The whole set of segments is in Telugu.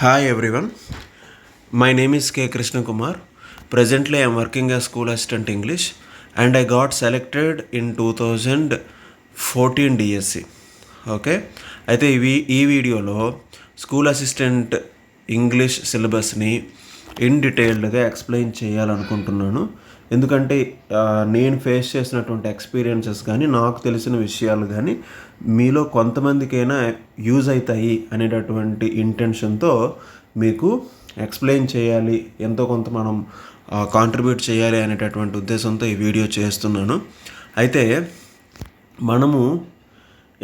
Hi everyone, my name is K. Krishna Kumar. Presently I am working as school assistant English and I got selected in 2014 DSC. Okay, అయితే ఈ వీడియోలో స్కూల్ అసిస్టెంట్ ఇంగ్లీష్ సిలబస్ని ఇన్ డీటెయిల్డ్గా ఎక్స్ప్లెయిన్ చేయాలనుకుంటున్నాను. ఎందుకంటే నేను ఫేస్ చేసినటువంటి ఎక్స్పీరియన్సెస్ కానీ నాకు తెలిసిన విషయాలు కానీ మీలో కొంతమందికైనా యూజ్ అవుతాయి అనేటటువంటి ఇంటెన్షన్తో మీకు ఎక్స్ప్లెయిన్ చేయాలి, ఎంతో కొంత మనం కాంట్రిబ్యూట్ చేయాలి అనేటటువంటి ఉద్దేశంతో ఈ వీడియో చేస్తున్నాను. అయితే మనము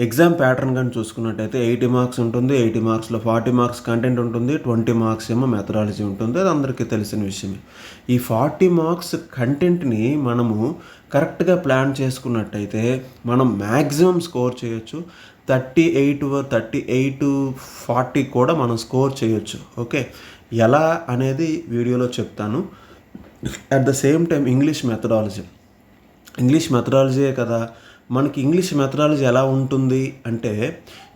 ఎగ్జామ్ ప్యాటర్న్ కానీ చూసుకున్నట్టయితే 80 మార్క్స్ ఉంటుంది. 80 మార్క్స్లో 40 మార్క్స్ కంటెంట్ ఉంటుంది, 20 మార్క్స్ ఏమో మెథడాలజీ ఉంటుంది. అది అందరికీ తెలిసిన విషయమే. ఈ 40 మార్క్స్ కంటెంట్ని మనము కరెక్ట్గా ప్లాన్ చేసుకున్నట్టయితే మనం మ్యాక్సిమం స్కోర్ చేయొచ్చు. 38-40 కూడా మనం స్కోర్ చేయొచ్చు. ఓకే, ఎలా అనేది వీడియోలో చెప్తాను. At the same time English మెథడాలజీయే కదా, మనకి ఇంగ్లీష్ మెథడాలజీ ఎలా ఉంటుంది అంటే,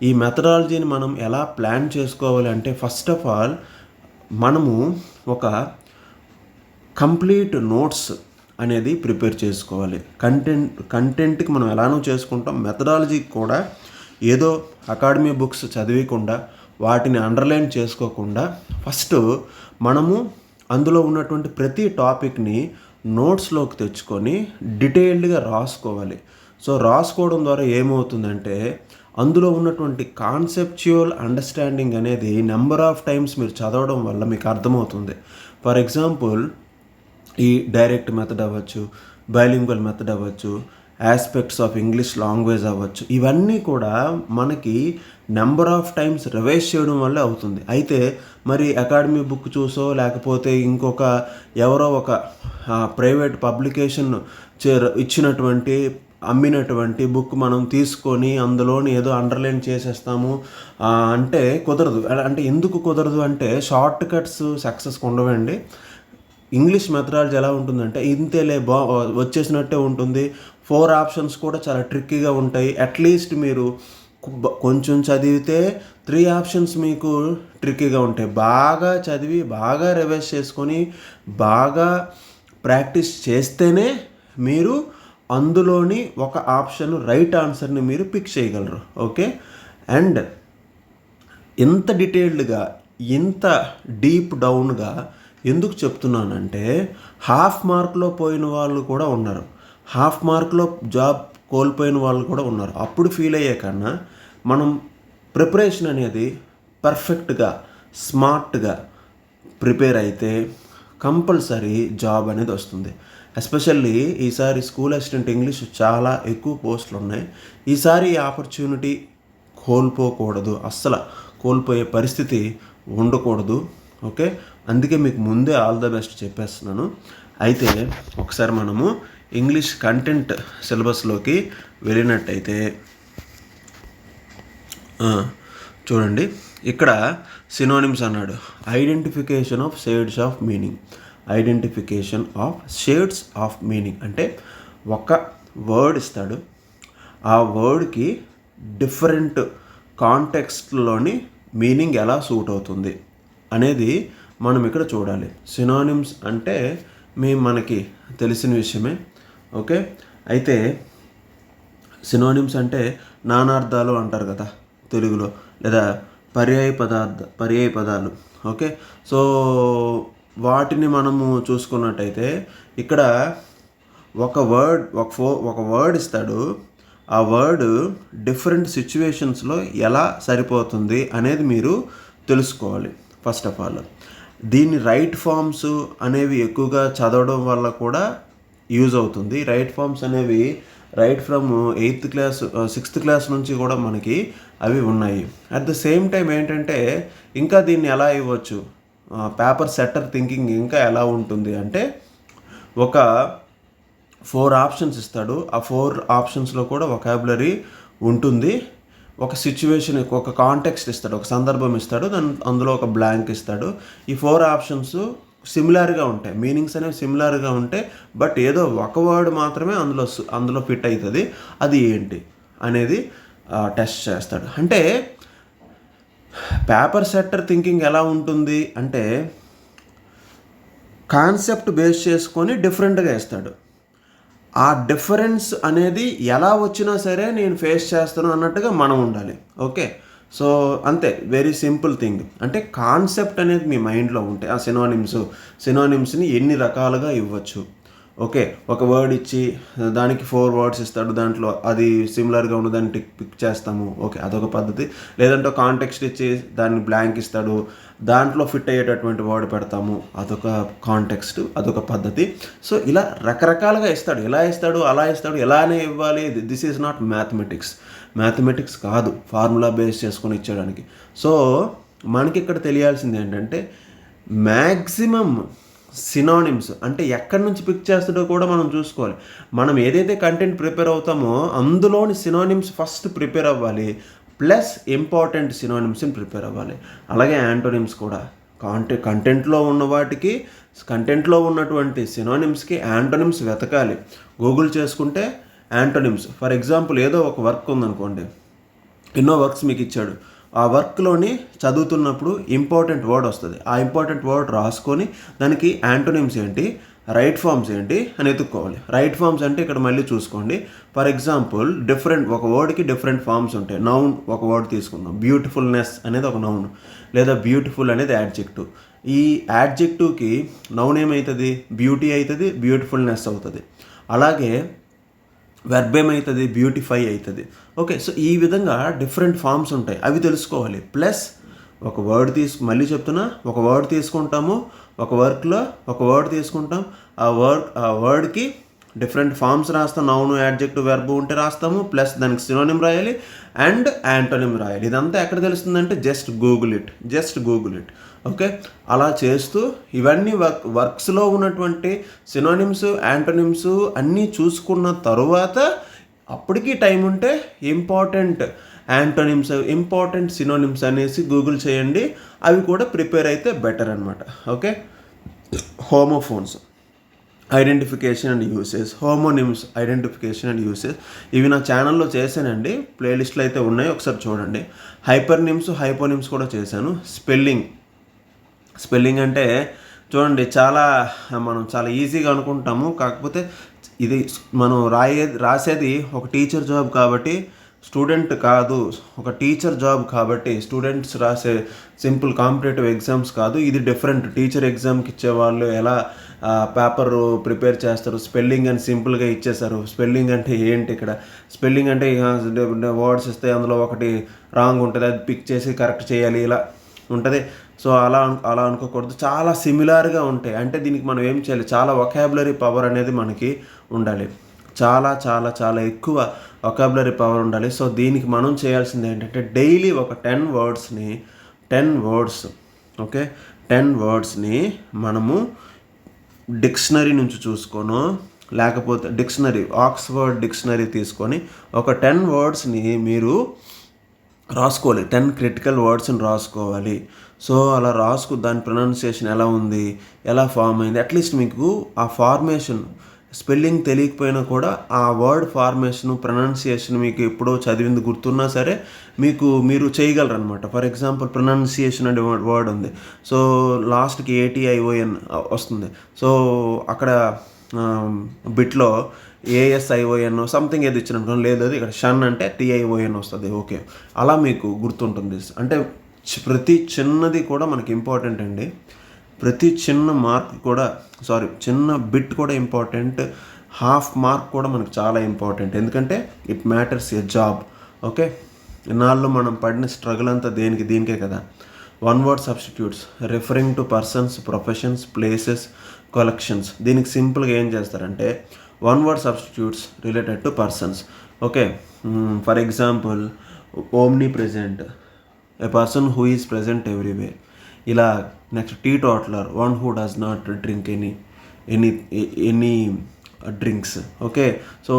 ఈ మెథడాలజీని మనం ఎలా ప్లాన్ చేసుకోవాలి అంటే, ఫస్ట్ ఆఫ్ ఆల్ మనము ఒక కంప్లీట్ నోట్స్ అనేది ప్రిపేర్ చేసుకోవాలి. కంటెంట్కి మనం ఎలానో చేసుకుంటాం, మెథడాలజీకి కూడా ఏదో అకాడమీ బుక్స్ చదివకుండా వాటిని అండర్లైన్ చేసుకోకుండా ఫస్ట్ మనము అందులో ఉన్నటువంటి ప్రతి టాపిక్ని నోట్స్లోకి తెచ్చుకొని డీటెయిల్డ్గా రాసుకోవాలి. సో రాసుకోవడం ద్వారా ఏమవుతుందంటే, అందులో ఉన్నటువంటి కాన్సెప్చువల్ అండర్స్టాండింగ్ అనేది నెంబర్ ఆఫ్ టైమ్స్ మీరు చదవడం వల్ల మీకు అర్థమవుతుంది. ఫర్ ఎగ్జాంపుల్, ఈ డైరెక్ట్ మెథడ్ అవ్వచ్చు, బైలింగ్వల్ మెథడ్ అవ్వచ్చు, ఆస్పెక్ట్స్ ఆఫ్ ఇంగ్లీష్ లాంగ్వేజ్ అవ్వచ్చు, ఇవన్నీ కూడా మనకి నెంబర్ ఆఫ్ టైమ్స్ రివైజ్ చేయడం వల్ల అవుతుంది. అయితే మరి అకాడమీ బుక్ చూసో లేకపోతే ఇంకొక ఎవరో ఒక ప్రైవేట్ పబ్లికేషన్ ఇచ్చినటువంటి అమ్మినటువంటి బుక్ మనం తీసుకొని అందులోని ఏదో అండర్లైన్ చేసేస్తాము అంటే కుదరదు. అంటే ఎందుకు కుదరదు అంటే, షార్ట్ కట్స్ సక్సెస్ ఉండవండి. ఇంగ్లీష్ మెథడాలజీ ఎలా ఉంటుందంటే, ఇంతేలే వచ్చేసినట్టే ఉంటుంది. 4 ఆప్షన్స్ కూడా చాలా ట్రిక్కీగా ఉంటాయి. అట్లీస్ట్ మీరు కొంచెం చదివితే 3 ఆప్షన్స్ మీకు ట్రిక్కీగా ఉంటాయి. బాగా చదివి బాగా రివైజ్ చేసుకొని బాగా ప్రాక్టీస్ చేస్తేనే మీరు అందులోని ఒక ఆప్షన్ రైట్ ఆన్సర్ని మీరు పిక్ చేయగలరు. ఓకే, అండ్ ఇంత డీటెయిల్డ్గా ఇంత డీప్ డౌన్గా ఎందుకు చెప్తున్నానంటే, హాఫ్ మార్క్లో పోయిన వాళ్ళు కూడా ఉన్నారు, హాఫ్ మార్క్లో జాబ్ కోల్పోయిన వాళ్ళు కూడా ఉన్నారు. అప్పుడు ఫీల్ అయ్యే కన్నా మనం ప్రిపరేషన్ అనేది పర్ఫెక్ట్గా స్మార్ట్గా ప్రిపేర్ అయితే కంపల్సరీ జాబ్ అనేది వస్తుంది. ఎస్పెషల్లీ ఈసారి స్కూల్ అసిస్టెంట్ ఇంగ్లీష్ చాలా ఎక్కువ పోస్టులు ఉన్నాయి. ఈసారి ఈ ఆపర్చునిటీ కోల్పోకూడదు, అస్సలు కోల్పోయే పరిస్థితి ఉండకూడదు. ఓకే, అందుకే మీకు ముందే ఆల్ ద బెస్ట్ చెప్పేస్తున్నాను. అయితే ఒకసారి మనము ఇంగ్లీష్ కంటెంట్ సిలబస్లోకి వెళ్ళినట్టయితే చూడండి, ఇక్కడ సినోనిమ్స్ అన్నాడు. Identification of shades of meaning అంటే ఒక వర్డ్ ఇస్తాడు, ఆ వర్డ్కి డిఫరెంట్ కాంటెక్స్ట్లోని మీనింగ్ ఎలా సూట్ అవుతుంది అనేది మనం ఇక్కడ చూడాలి. సినోనిమ్స్ అంటే మనకి తెలిసిన విషయమే. ఓకే, అయితే సినోనిమ్స్ అంటే నానార్థాలు అంటారు కదా తెలుగులో, లేదా పర్యాయ పదాలు. ఓకే, సో వాటిని మనము చూసుకున్నట్టయితే ఇక్కడ ఒక వర్డ్ ఇస్తాడు, ఆ వర్డ్ డిఫరెంట్ సిచ్యువేషన్స్లో ఎలా సరిపోతుంది అనేది మీరు తెలుసుకోవాలి. ఫస్ట్ ఆఫ్ ఆల్ దీన్ని రైట్ ఫార్మ్స్ అనేవి ఎక్కువగా చదవడం వల్ల కూడా యూజ్ అవుతుంది. రైట్ ఫార్మ్స్ అనేవి right from 8th class 6th class నుంచి కూడా మనకి అవి ఉన్నాయి. అట్ ద సేమ్ టైం ఏంటంటే, ఇంకా దీన్ని ఎలా ఇవ్వచ్చు, పేపర్ సెట్టర్ థింకింగ్ ఇంకా ఎలా ఉంటుంది అంటే, ఒక 4 ఆప్షన్స్ ఇస్తాడు, ఆ 4 ఆప్షన్స్లో కూడా వొకాబులరీ ఉంటుంది. ఒక సిచ్యువేషన్, ఒక కాంటెక్స్ట్ ఇస్తాడు, ఒక సందర్భం ఇస్తాడు, అందులో ఒక బ్లాంక్ ఇస్తాడు. ఈ 4 ఆప్షన్స్ సిమిలర్గా ఉంటాయి, మీనింగ్స్ అనేవి సిమిలర్గా ఉంటాయి. బట్ ఏదో ఒక వర్డ్ మాత్రమే అందులో ఫిట్ అవుతుంది. అది ఏంటి అనేది టెస్ట్ చేస్తాడు. అంటే పేపర్ సెట్టర్ థింకింగ్ ఎలా ఉంటుంది అంటే కాన్సెప్ట్ బేస్ చేసుకొని డిఫరెంట్గా ఇస్తాడు. ఆ డిఫరెన్స్ అనేది ఎలా వచ్చినా సరే నేను ఫేస్ చేస్తాను అన్నట్టుగా మనం ఉండాలి. ఓకే, సో అంతే, వెరీ సింపుల్ థింగ్. అంటే కాన్సెప్ట్ అనేది మీ మైండ్లో ఉంటే ఆ సినోనిమ్స్ని ఎన్ని రకాలుగా ఇవ్వచ్చు. ఓకే, ఒక వర్డ్ ఇచ్చి దానికి 4 వర్డ్స్ ఇస్తాడు, దాంట్లో అది సిమిలర్గా ఉన్న దాన్ని పిక్ చేస్తాము. ఓకే, అదొక పద్ధతి. లేదంటే కాంటెక్స్ట్ ఇచ్చి దాన్ని బ్లాంక్ ఇస్తాడు, దాంట్లో ఫిట్ అయ్యేటటువంటి వర్డ్ పెడతాము, అదొక కాంటెక్స్ట్, అదొక పద్ధతి. సో ఇలా రకరకాలుగా ఇస్తాడు. ఇలా ఇస్తాడు, అలా ఇస్తాడు, ఎలానే ఇవ్వాలి. దిస్ ఈజ్ నాట్ మ్యాథమెటిక్స్ కాదు ఫార్ములా బేస్ చేసుకొని ఇచ్చడానికి. సో మనకి ఇక్కడ తెలియాల్సింది ఏంటంటే మ్యాక్సిమం సినానిమ్స్ అంటే ఎక్కడి నుంచి పిక్ చేస్తాడో కూడా మనం చూసుకోవాలి. మనం ఏదైతే కంటెంట్ ప్రిపేర్ అవుతామో అందులోని సినానిమ్స్ ఫస్ట్ ప్రిపేర్ అవ్వాలి, ప్లస్ ఇంపార్టెంట్ సినానిమ్స్ని ప్రిపేర్ అవ్వాలి. అలాగే యాంటోనిమ్స్ కూడా కంటెంట్లో ఉన్న వాటికి, కంటెంట్లో ఉన్నటువంటి సినానిమ్స్కి యాంటోనిమ్స్ వెతకాలి. గూగుల్ చేసుకుంటే యాంటోనిమ్స్, ఫర్ ఎగ్జాంపుల్ ఏదో ఒక వర్క్ ఉందనుకోండి, ఎన్నో వర్క్స్ మీకు ఇచ్చాడు, ఆ వర్క్లోని చదువుతున్నప్పుడు ఇంపార్టెంట్ వర్డ్ వస్తుంది. ఆ ఇంపార్టెంట్ వర్డ్ రాసుకొని దానికి యాంటోనిమ్స్ ఏంటి, రైట్ ఫార్మ్స్ ఏంటి అని ఎత్తుక్కోవాలి. రైట్ ఫార్మ్స్ అంటే ఇక్కడ మళ్ళీ చూసుకోండి, ఫర్ ఎగ్జాంపుల్ ఒక వర్డ్కి డిఫరెంట్ ఫార్మ్స్ ఉంటాయి. నౌన్ ఒక వర్డ్ తీసుకుందాం, బ్యూటిఫుల్నెస్ అనేది ఒక నౌన్, లేదా బ్యూటిఫుల్ అనేది యాడ్జెక్టివ్. ఈ యాడ్జెక్టివ్కి నౌన్ ఏమవుతుంది, బ్యూటీ అవుతుంది, బ్యూటిఫుల్నెస్ అవుతుంది. అలాగే వెర్బ్ ఏమవుతుంది, బ్యూటిఫై అవుతుంది. ఓకే, సో ఈ విధంగా డిఫరెంట్ ఫార్మ్స్ ఉంటాయి, అవి తెలుసుకోవాలి. ప్లస్ ఒక వర్డ్ మళ్ళీ చెప్తున్నా, ఒక వర్డ్ తీసుకుంటాము, ఒక వర్క్లో ఒక వర్డ్ తీసుకుంటాం, ఆ వర్డ్కి డిఫరెంట్ ఫార్మ్స్ రాస్తాం, నౌన్, యాడ్జెక్టివ్, వెర్బ్ ఉంటే రాస్తాము, ప్లస్ దానికి సినోనిమ్ రాయాలి అండ్ యాంటోనిమ్ రాయాలి. ఇదంతా ఎక్కడ తెలుస్తుందంటే జస్ట్ గూగుల్ ఇట్. ఓకే, అలా చేస్తూ ఇవన్నీ వర్క్స్లో ఉన్నటువంటి సినోనిమ్స్, యాంటోనిమ్స్ అన్నీ చూసుకున్న తరువాత అప్పటికీ టైం ఉంటే ఇంపార్టెంట్ యాంటోనిమ్స్, ఇంపార్టెంట్ సినోనిమ్స్ అనేసి గూగుల్ చేయండి, అవి కూడా ప్రిపేర్ అయితే బెటర్ అనమాట. Okay, homophones identification and usage, homonyms identification and usage, ఇవి నా ఛానల్లో చేశానండి, ప్లేలిస్ట్లో అయితే ఉన్నాయి, ఒకసారి చూడండి. హైపోనిమ్స్ కూడా చేశాను. స్పెల్లింగ్ అంటే చూడండి, మనం చాలా ఈజీగా అనుకుంటాము, కాకపోతే ఇది మనం రాసేది ఒక టీచర్ జాబ్ కాబట్టి స్టూడెంట్ కాదు, ఒక టీచర్ జాబ్ కాబట్టి స్టూడెంట్స్ రాసే సింపుల్ కాంపిటేటివ్ ఎగ్జామ్స్ కాదు. ఇది డిఫరెంట్. టీచర్ ఎగ్జామ్కి ఇచ్చేవాళ్ళు ఎలా పేపర్ ప్రిపేర్ చేస్తారు, స్పెల్లింగ్ అని సింపుల్గా ఇచ్చేసారు. స్పెల్లింగ్ అంటే ఏంటి, ఇక్కడ స్పెల్లింగ్ అంటే వర్డ్స్ ఇస్తే అందులో ఒకటి రాంగ్ ఉంటుంది, అది పిక్ చేసి కరెక్ట్ చేయాలి, ఇలా ఉంటుంది. సో అలా అనుకోకూడదు, చాలా సిమిలర్గా ఉంటాయి. అంటే దీనికి మనం ఏం చేయాలి, చాలా వొకాబులరీ పవర్ అనేది మనకి ఉండాలి, చాలా చాలా చాలా ఎక్కువ వొకాబులరీ పవర్ ఉండాలి. సో దీనికి మనం చేయాల్సింది ఏంటంటే డైలీ ఒక 10 వర్డ్స్ని మనము డిక్షనరీ నుంచి చూసుకోను, లేకపోతే ఆక్స్ఫర్డ్ డిక్షనరీ తీసుకొని ఒక 10 వర్డ్స్ని మీరు రాసుకోవాలి. 10 క్రిటికల్ వర్డ్స్ని రాసుకోవాలి. సో అలా దాని ప్రొనౌన్సియేషన్ ఎలా ఉంది, ఎలా ఫామ్ అయింది, అట్లీస్ట్ మీకు ఆ ఫార్మేషన్, స్పెల్లింగ్ తెలియకపోయినా కూడా ఆ వర్డ్ ఫార్మేషన్, ప్రొనౌన్సియేషన్ మీకు ఎప్పుడో చదివింది గుర్తున్నా సరే మీరు చేయగలరు అనమాట. ఫర్ ఎగ్జాంపుల్ ప్రొనౌన్సియేషన్ అనే వర్డ్ ఉంది, సో లాస్ట్కి ATION వస్తుంది. సో అక్కడ బిట్లో ASION సంథింగ్ ఏది ఇచ్చిన లేదు, ఇక్కడ షన్ అంటే TION వస్తుంది. ఓకే, అలా మీకు గుర్తుంటుంది. అంటే ప్రతి చిన్నది కూడా మనకి ఇంపార్టెంట్ అండి. ప్రతి చిన్న బిట్ కూడా ఇంపార్టెంట్. హాఫ్ మార్క్ కూడా మనకు చాలా ఇంపార్టెంట్, ఎందుకంటే it matters a job. Okay, ఇన్నాళ్ళు మనం పడిన స్ట్రగుల్ అంతా దీనికే కదా. 1 word substitutes referring to persons, professions, places, collections. దీనికి సింపుల్గా ఏం చేస్తారంటే 1 word substitutes related to persons. Okay, for example omnipresent, a person who is present everywhere. ఇలా next teetotaler, one who does not drink any drinks. Okay, so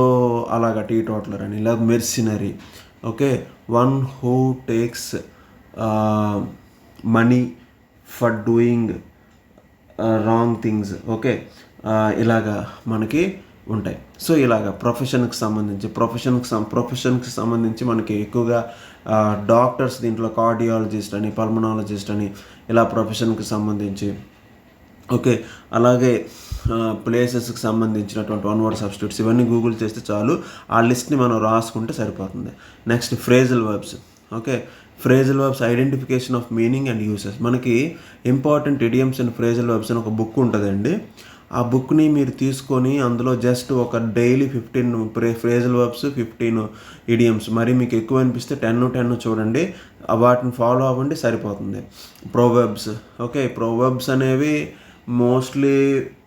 అలాగా టీటోటలర్ అని. ఇలా mercenary. Okay, one who takes money for doing wrong things. Okay, ఇలాగా మనకి ఉంటాయి. సో ఇలాగ ప్రొఫెషన్కి సంబంధించి మనకి ఎక్కువగా డాక్టర్స్ దీంట్లో కార్డియాలజిస్ట్ అని, పల్మనాలజిస్ట్ అని ఇలా ప్రొఫెషన్కి సంబంధించి. ఓకే, అలాగే ప్లేసెస్కి సంబంధించినటువంటి వన్ వర్డ్ సబ్స్టిట్యూట్స్ ఇవన్నీ గూగుల్ చేస్తే చాలు, ఆ లిస్ట్ని మనం రాసుకుంటే సరిపోతుంది. Next phrasal verbs. Okay, phrasal verbs identification of meaning and uses. మనకి important idioms and phrasal verbs అని ఒక బుక్ ఉంటుందండి. ఆ బుక్ని మీరు తీసుకొని అందులో జస్ట్ ఒక డైలీ 15 ఫ్రేజల్ వర్బ్స్, 15 ఇడియమ్స్, మరి మీకు ఎక్కువ అనిపిస్తే 10 చూడండి, వాటిని ఫాలో అవ్వండి, సరిపోతుంది. ప్రోవర్బ్స్. ఓకే, ప్రోవర్బ్స్ అనేవి మోస్ట్లీ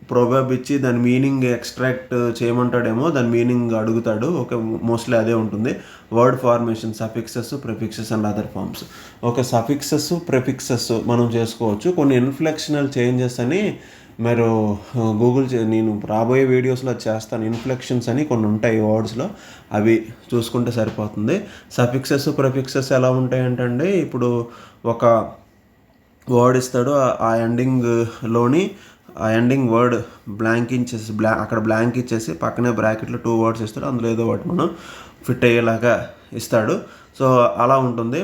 ప్రోవర్బ్ ఇచ్చి దాని మీనింగ్ ఎక్స్ట్రాక్ట్ చేయమంటాడేమో, దాని మీనింగ్ అడుగుతాడు. ఓకే, మోస్ట్లీ అదే ఉంటుంది. Word formation, suffixes, prefixes and other forms. Okay, suffixes, prefixes మనం చేసుకోవచ్చు. కొన్ని ఇన్ఫ్లెక్షనల్ చేంజెస్ అని మీరు నేను రాబోయే వీడియోస్లో చేస్తాను. ఇన్ఫ్లెక్షన్స్ అని కొన్ని ఉంటాయి వర్డ్స్లో, అవి చూసుకుంటే సరిపోతుంది. సఫిక్సెస్, ప్రిఫిక్సెస్ ఎలా ఉంటాయంటే, ఇప్పుడు ఒక వర్డ్ ఇస్తాడు, ఆ ఎండింగ్ వర్డ్ అక్కడ బ్లాంక్ ఇచ్చేసి పక్కనే బ్రాకెట్లో 2 వర్డ్స్ ఇస్తాడు, అందులో ఏదో ఒకటి మనం ఫిట్ అయ్యేలాగా ఇస్తాడు. సో అలా ఉంటుంది.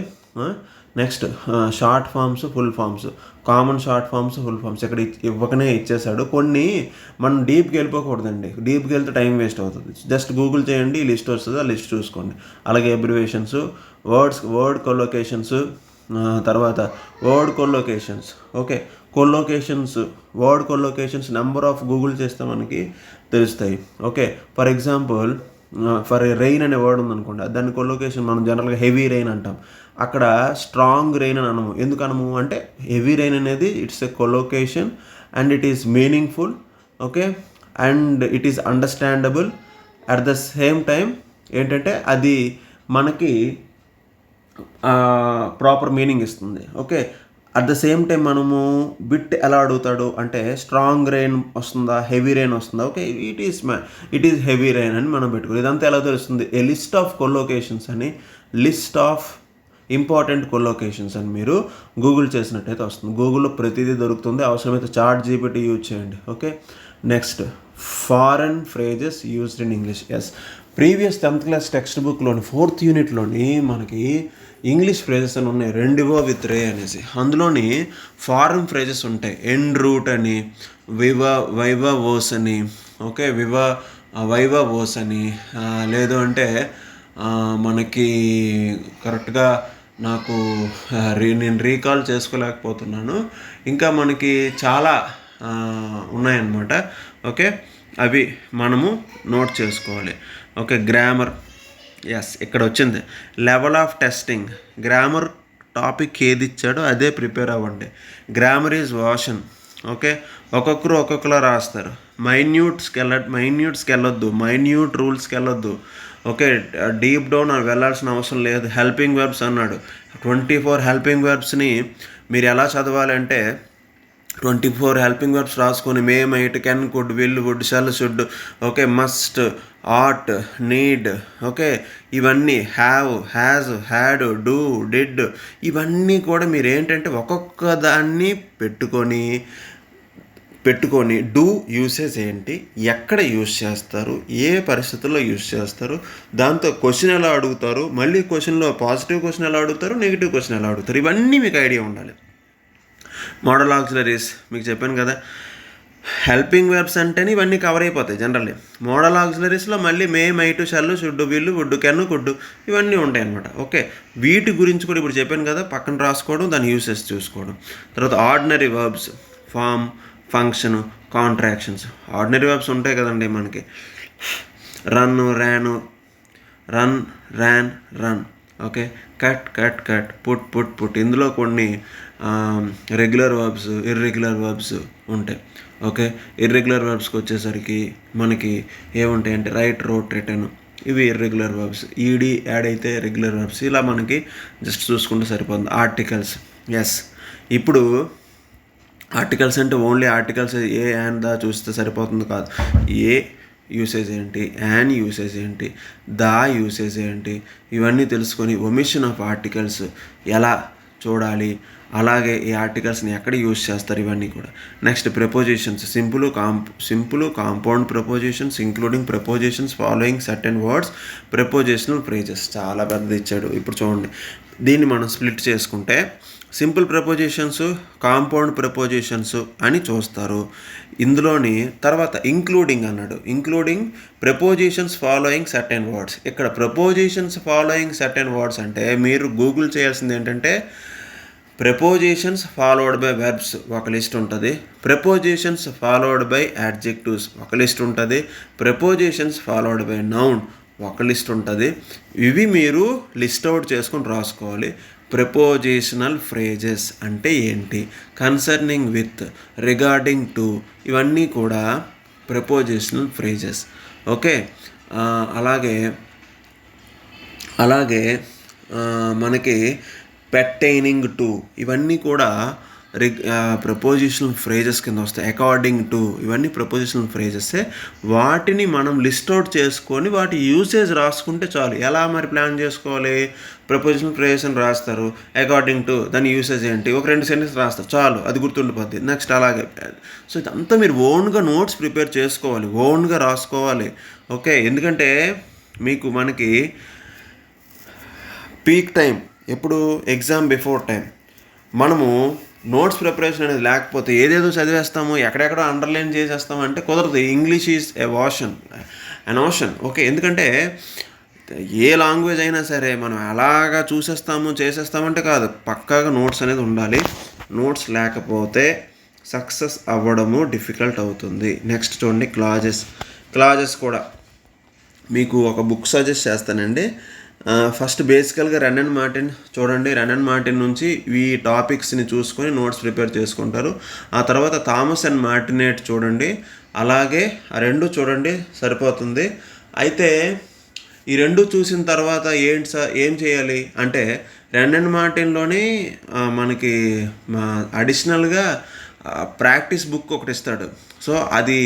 Next short forms, full forms. Common short forms, full forms ఇక్కడ ఇవ్వకనే ఇచ్చేసాడు. కొన్ని మనం డీప్కి వెళ్ళిపోకూడదండి, డీప్కి వెళ్తే టైం వేస్ట్ అవుతుంది. జస్ట్ గూగుల్ చేయండి, ఈ లిస్ట్ వస్తుంది, ఆ లిస్ట్ చూసుకోండి. అలాగే అబ్రివేషన్స్, వర్డ్ కొలొకేషన్స్, తర్వాత word collocations. Okay, word collocations number of Google చేస్తే మనకి తెలుస్తాయి. Okay, for example for rain అనే వర్డ్ ఉందనుకోండి, దాని కొలొకేషన్ మనం జనరల్గా హెవీ రెయిన్ అంటాం. అక్కడ స్ట్రాంగ్ రెయిన్ అని అనము. ఎందుకు అనము అంటే, హెవీ రెయిన్ అనేది it's a collocation and it is meaningful. Okay, and it is understandable at the same time. ఏంటంటే అది మనకి ప్రాపర్ మీనింగ్ ఇస్తుంది. Okay, at the same time మనము బిట్ ఎలా అడుగుతాడు అంటే, స్ట్రాంగ్ రెయిన్ వస్తుందా, హెవీ రెయిన్ వస్తుందా. Okay, it is heavy rain అని మనం పెట్టుకోవాలి. ఇదంతా ఎలా తెలుస్తుంది, ఏ లిస్ట్ ఆఫ్ కొలొకేషన్స్ అని, లిస్ట్ ఆఫ్ ఇంపార్టెంట్ కొలొకేషన్స్ అని మీరు గూగుల్ చేసినట్టయితే వస్తుంది. గూగుల్లో ప్రతిదీ దొరుకుతుంది. అవసరమైతే చాట్ జీపీటీ యూజ్ చేయండి. Okay, next foreign phrases used in English. Yes, previous 10th class text బుక్లోని 4th యూనిట్లోని మనకి ఇంగ్లీష్ ఫ్రేజెస్ అని ఉన్నాయి, రెండివో విత్ రే అనేసి. అందులోని ఫారెన్ ఫ్రేజెస్ ఉంటాయి, ఎన్ రూట్ అని, వైవా వోస్ అని. ఓకే, వైవా వోస్ అని, లేదు అంటే మనకి కరెక్ట్గా నేను రీకాల్ చేసుకోలేకపోతున్నాను. ఇంకా మనకి చాలా ఉన్నాయన్నమాట. ఓకే, అవి మనము నోట్ చేసుకోవాలి. Okay, grammar. ఎస్, ఇక్కడ వచ్చింది level of testing. Grammar topic ఏది ఇచ్చాడో అదే ప్రిపేర్ అవ్వండి. Grammar is వాషన్. ఓకే, ఒక్కొక్కలా రాస్తారు. మైన్యూట్స్కి వెళ్ళొద్దు, మైన్యూట్ రూల్స్కి వెళ్ళొద్దు. ఓకే, డీప్ డౌన్ వెళ్ళాల్సిన అవసరం లేదు. హెల్పింగ్ వెర్బ్స్ అన్నాడు, 24 హెల్పింగ్ వెర్బ్స్ని మీరు ఎలా చదవాలంటే, 24 హెల్పింగ్ వెర్బ్స్ రాసుకొని may, might, can, could, will, would, shall, should. Okay, must, ought, need. Okay, ఇవన్నీ have, has, had, do, did, ఇవన్నీ కూడా మీరు ఏంటంటే ఒక్కొక్క దాన్ని పెట్టుకొని డూ యూసేజ్ ఏంటి, ఎక్కడ యూజ్ చేస్తారు, ఏ పరిస్థితుల్లో యూజ్ చేస్తారు, దాంతో క్వశ్చన్ ఎలా అడుగుతారు, మళ్ళీ క్వశ్చన్లో పాజిటివ్ క్వశ్చన్ ఎలా అడుగుతారు, నెగిటివ్ క్వశ్చన్ ఎలా అడుగుతారు, ఇవన్నీ మీకు ఐడియా ఉండాలి. మోడల్ ఆక్సిలరీస్ మీకు చెప్పాను కదా, హెల్పింగ్ వెర్బ్స్ అంటేనే ఇవన్నీ కవర్ అయిపోతాయి జనరల్లీ. మోడల్ ఆక్సిలరీస్లో మళ్ళీ may, might, shall, should, will, would, can, could, ఇవన్నీ ఉంటాయి అన్నమాట. ఓకే, వీటి గురించి కూడా ఇప్పుడు చెప్పాను కదా, పక్కన రాసుకోవడం, దాని యూసెస్ చూసుకోవడం. తర్వాత ordinary verbs, form, function, contractions. Ordinary verbs ఉంటాయి కదండి మనకి, run, ran. Okay, cut, put. ఇందులో కొన్ని రెగ్యులర్ వర్బ్స్, ఇర్రెగ్యులర్ వర్బ్స్ ఉంటాయి. ఓకే, ఇర్రెగ్యులర్ వర్బ్స్కి వచ్చేసరికి మనకి ఏముంటాయంటే రైట్, రోట్, రిటర్న్, ఇవి ఇర్రెగ్యులర్ వర్బ్స్. ఈడీ యాడ్ అయితే రెగ్యులర్ వర్బ్స్. ఇలా మనకి జస్ట్ చూసుకుంటే సరిపోతుంది. ఆర్టికల్స్. ఎస్, ఇప్పుడు ఆర్టికల్స్ అంటే only articles a and the చూస్తే సరిపోతుంది కాదు. ఏ యూసేజ్ ఏంటి, యాన్ యూసేజ్ ఏంటి, దా యూసేజ్ ఏంటి, ఇవన్నీ తెలుసుకొని ఒమిషన్ ఆఫ్ ఆర్టికల్స్ ఎలా చూడాలి, అలాగే ఈ ఆర్టికల్స్ని ఎక్కడ యూజ్ చేస్తారు ఇవన్నీ కూడా. Next prepositions, simple compound prepositions including prepositions following certain words, prepositional phrases. చాలా పెద్దది ఇచ్చాడు. ఇప్పుడు చూడండి, దీన్ని మనం స్ప్లిట్ చేసుకుంటే సింపుల్ ప్రపోజిషన్స్, కాంపౌండ్ ప్రపోజిషన్స్ అని చూస్తారు. ఇందులోని తర్వాత ఇంక్లూడింగ్ అన్నాడు. Including prepositions following certain words. ఇక్కడ ప్రపోజిషన్స్ ఫాలోయింగ్ సర్టెన్ వర్డ్స్ అంటే మీరు గూగుల్ చేయాల్సింది ఏంటంటే ప్రపోజిషన్స్ ఫాలోడ్ బై వెర్బ్స్ ఒక లిస్ట్ ఉంటుంది, ప్రపోజిషన్స్ ఫాలోడ్ బై యాడ్జెక్టివ్స్ ఒక లిస్ట్ ఉంటుంది, ప్రపోజిషన్స్ ఫాలోడ్ బై నౌన్ ఒక లిస్ట్ ఉంటుంది. ఇవి మీరు లిస్ట్ అవుట్ చేసుకొని రాసుకోవాలి. ప్రపోజిషనల్ ఫ్రేజెస్ అంటే ఏంటి, కన్సర్నింగ్ విత్, రిగార్డింగ్ టు, ఇవన్నీ కూడా ప్రపోజిషనల్ ఫ్రేజెస్. ఓకే, అలాగే మనకి పెర్టైనింగ్ టు, ఇవన్నీ కూడా ప్రపోజిషనల్ ఫ్రేజెస్ కింద వస్తాయి. అకార్డింగ్ టు, ఇవన్నీ ప్రపోజిషనల్ ఫ్రేజెసే. వాటిని మనం లిస్ట్ అవుట్ చేసుకొని వాటి యూసేజ్ రాసుకుంటే చాలు. ఎలా మరి ప్లాన్ చేసుకోవాలి? ప్రపోజిషనల్ ఫ్రేజెస్ అని రాస్తారు, అకార్డింగ్ టు దాని యూసేజ్ ఏంటి, ఒక 2 సెంటెన్స్ రాస్తారు, చాలు, అది గుర్తుండిపోద్ది. నెక్స్ట్ అలాగే. సో ఇదంతా మీరు ఓన్గా నోట్స్ ప్రిపేర్ చేసుకోవాలి, ఓన్గా రాసుకోవాలి. ఓకే, ఎందుకంటే మనకి పీక్ టైం ఎప్పుడు, ఎగ్జామ్ బిఫోర్ టైం. మనము నోట్స్ ప్రిపరేషన్ అనేది లేకపోతే ఏదేదో చదివేస్తాము, ఎక్కడెక్కడో అండర్లైన్ చేసేస్తాము అంటే కుదరదు. English is an ocean. Okay, ఎందుకంటే ఏ లాంగ్వేజ్ అయినా సరే మనం అలాగా చేసేస్తామంటే కాదు, పక్కాగా నోట్స్ అనేది ఉండాలి. నోట్స్ లేకపోతే సక్సెస్ అవ్వడము డిఫికల్ట్ అవుతుంది. నెక్స్ట్ చూడండి, క్లాజెస్ కూడా మీకు ఒక బుక్ సజెస్ట్ చేస్తానండి. ఫస్ట్ బేసికల్గా రన్ అండ్ మార్టిన్ చూడండి. రన్ అండ్ మార్టిన్ నుంచి ఈ టాపిక్స్ని చూసుకొని నోట్స్ ప్రిపేర్ చేసుకుంటారు. ఆ తర్వాత థామస్ అండ్ మార్టినేట్ చూడండి. అలాగే ఆ 2 చూడండి, సరిపోతుంది. అయితే ఈ 2 చూసిన తర్వాత ఏం చేయాలి అంటే రన్ అండ్ మార్టిన్లోని మనకి అడిషనల్గా ప్రాక్టీస్ బుక్ ఒకటి ఇస్తాడు. సో అది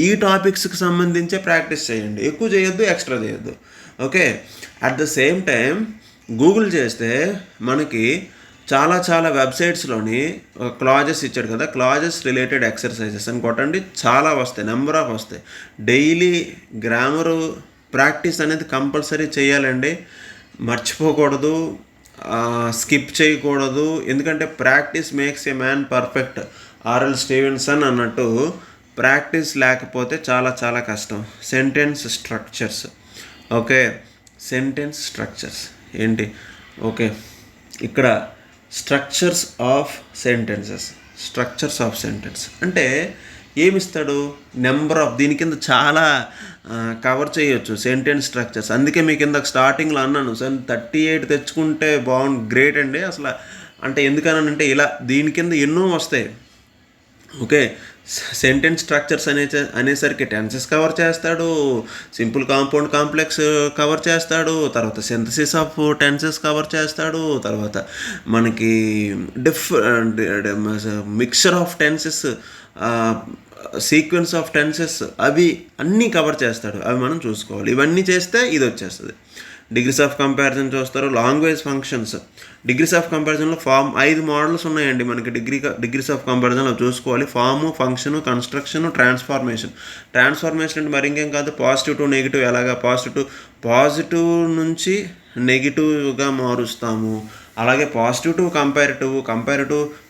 ఈ టాపిక్స్కి సంబంధించే ప్రాక్టీస్ చేయండి, ఎక్కువ చేయొద్దు, ఎక్స్ట్రా చేయొద్దు. Okay, at the same time Google చేస్తే మనకి చాలా వెబ్సైట్స్లోని క్లాజెస్ ఇచ్చాడు కదా, క్లాజెస్ రిలేటెడ్ ఎక్సర్సైజెస్ అని కొట్టండి, చాలా వస్తాయి, నెంబర్ ఆఫ్ వస్తాయి. డైలీ గ్రామరు ప్రాక్టీస్ అనేది కంపల్సరీ చేయాలండి, మర్చిపోకూడదు, స్కిప్ చేయకూడదు. ఎందుకంటే practice makes a man perfect, RL Stevenson అన్నట్టు. ప్రాక్టీస్ లేకపోతే చాలా కష్టం. Sentence structures. Okay, sentence structures ఏంటి? ఓకే, ఇక్కడ స్ట్రక్చర్స్ ఆఫ్ సెంటెన్స్ అంటే ఏమిస్తాడు? నెంబర్ ఆఫ్, దీని కింద చాలా కవర్ చేయొచ్చు సెంటెన్స్ స్ట్రక్చర్స్. అందుకే మీ కింద స్టార్టింగ్లో అన్నాను, 38 తెచ్చుకుంటే గ్రేట్ అండి అసలు. అంటే ఎందుకనంటే ఇలా దీని కింద ఎన్నో వస్తాయి. ఓకే, సెంటెన్స్ స్ట్రక్చర్స్ అనేసరికి టెన్సెస్ కవర్ చేస్తాడు, సింపుల్ కాంపౌండ్ కాంప్లెక్స్ కవర్ చేస్తాడు, తర్వాత సింథసిస్ ఆఫ్ టెన్సెస్ కవర్ చేస్తాడు, తర్వాత మనకి mixture of tenses, sequence of tenses, అవి అన్నీ కవర్ చేస్తాడు. అవి మనం చూసుకోవాలి. ఇవన్నీ చేస్తే ఇది వచ్చేస్తుంది. డిగ్రీస్ ఆఫ్ కంపారిజన్ చూస్తారు. లాంగ్వేజ్ ఫంక్షన్స్, డిగ్రీస్ ఆఫ్ కంపారిజన్లో 5 మోడల్స్ ఉన్నాయండి మనకి. డిగ్రీస్ ఆఫ్ కంపారిజన్లో చూసుకోవాలి. ఫాము, ఫంక్షను, కన్స్ట్రక్షన్, ట్రాన్స్ఫార్మేషన్ అంటే మరి ఇంకేం కాదు, పాజిటివ్ టు నెగిటివ్. ఎలాగా? పాజిటివ్ నుంచి నెగిటివ్గా మారుస్తాము. అలాగే positive to comparative,